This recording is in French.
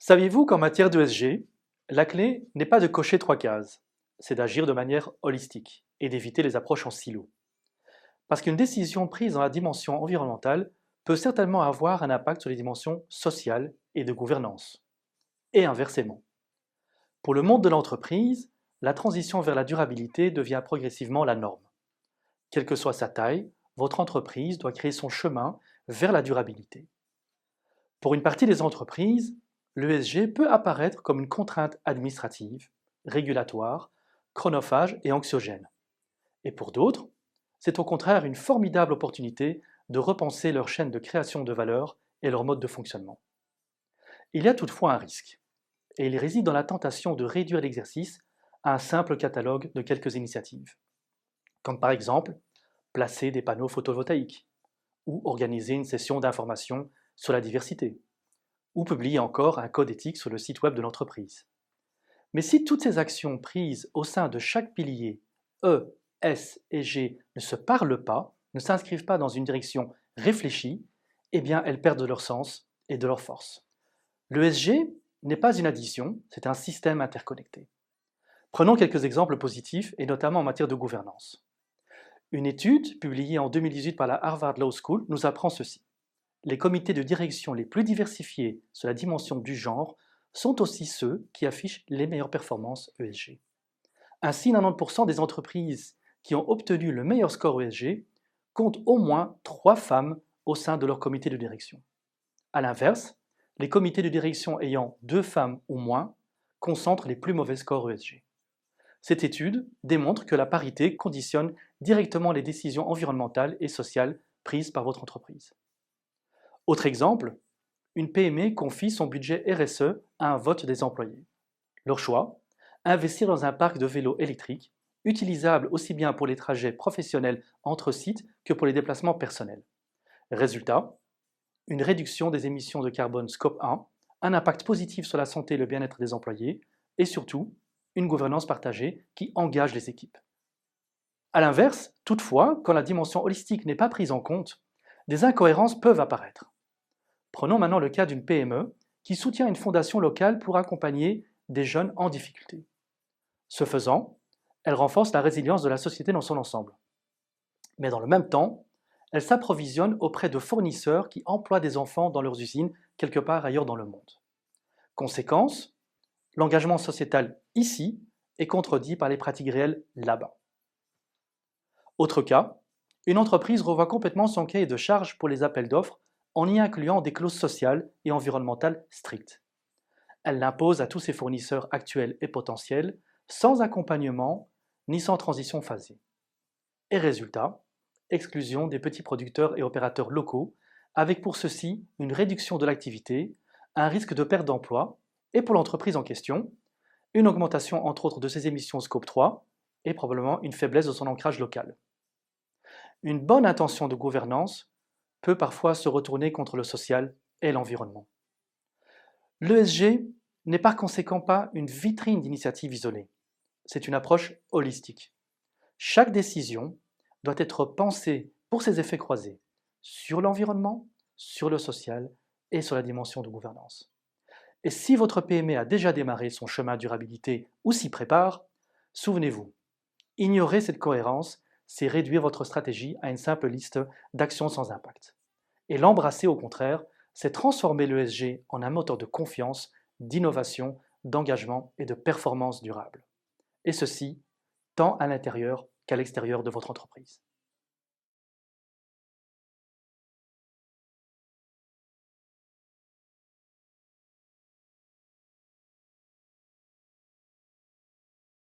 Saviez-vous qu'en matière d'ESG, la clé n'est pas de cocher trois cases, c'est d'agir de manière holistique et d'éviter les approches en silo. Parce qu'une décision prise dans la dimension environnementale peut certainement avoir un impact sur les dimensions sociales et de gouvernance. Et inversement. Pour le monde de l'entreprise, la transition vers la durabilité devient progressivement la norme. Quelle que soit sa taille, votre entreprise doit créer son chemin vers la durabilité. Pour une partie des entreprises, l'ESG peut apparaître comme une contrainte administrative, régulatoire, chronophage et anxiogène. Et pour d'autres, c'est au contraire une formidable opportunité de repenser leur chaîne de création de valeur et leur mode de fonctionnement. Il y a toutefois un risque, et il réside dans la tentation de réduire l'exercice à un simple catalogue de quelques initiatives, comme par exemple placer des panneaux photovoltaïques, ou organiser une session d'information sur la diversité, ou publier encore un code éthique sur le site web de l'entreprise. Mais si toutes ces actions prises au sein de chaque pilier E, S et G ne se parlent pas, ne s'inscrivent pas dans une direction réfléchie, eh bien elles perdent de leur sens et de leur force. L'ESG n'est pas une addition, c'est un système interconnecté. Prenons quelques exemples positifs, et notamment en matière de gouvernance. Une étude publiée en 2018 par la Harvard Law School nous apprend ceci. Les comités de direction les plus diversifiés sur la dimension du genre sont aussi ceux qui affichent les meilleures performances ESG. Ainsi, 90% des entreprises qui ont obtenu le meilleur score ESG comptent au moins 3 femmes au sein de leur comité de direction. A l'inverse, les comités de direction ayant 2 femmes ou moins concentrent les plus mauvais scores ESG. Cette étude démontre que la parité conditionne directement les décisions environnementales et sociales prises par votre entreprise. Autre exemple, une PME confie son budget RSE à un vote des employés. Leur choix, investir dans un parc de vélos électriques, utilisable aussi bien pour les trajets professionnels entre sites que pour les déplacements personnels. Résultat, une réduction des émissions de carbone Scope 1, un impact positif sur la santé et le bien-être des employés, et surtout, une gouvernance partagée qui engage les équipes. A l'inverse, toutefois, quand la dimension holistique n'est pas prise en compte, des incohérences peuvent apparaître. Prenons maintenant le cas d'une PME qui soutient une fondation locale pour accompagner des jeunes en difficulté. Ce faisant, elle renforce la résilience de la société dans son ensemble. Mais dans le même temps, elle s'approvisionne auprès de fournisseurs qui emploient des enfants dans leurs usines quelque part ailleurs dans le monde. Conséquence, l'engagement sociétal ici est contredit par les pratiques réelles là-bas. Autre cas, une entreprise revoit complètement son cahier de charges pour les appels d'offres en y incluant des clauses sociales et environnementales strictes. Elle l'impose à tous ses fournisseurs actuels et potentiels, sans accompagnement ni sans transition phasée. Et résultat, exclusion des petits producteurs et opérateurs locaux, avec pour ceci une réduction de l'activité, un risque de perte d'emploi, et pour l'entreprise en question, une augmentation entre autres de ses émissions Scope 3 et probablement une faiblesse de son ancrage local. Une bonne intention de gouvernance peut parfois se retourner contre le social et l'environnement. L'ESG n'est par conséquent pas une vitrine d'initiatives isolées, c'est une approche holistique. Chaque décision doit être pensée pour ses effets croisés sur l'environnement, sur le social et sur la dimension de gouvernance. Et si votre PME a déjà démarré son chemin durabilité ou s'y prépare, souvenez-vous, ignorer cette cohérence, c'est réduire votre stratégie à une simple liste d'actions sans impact. Et l'embrasser, au contraire, c'est transformer l'ESG en un moteur de confiance, d'innovation, d'engagement et de performance durable. Et ceci, tant à l'intérieur qu'à l'extérieur de votre entreprise.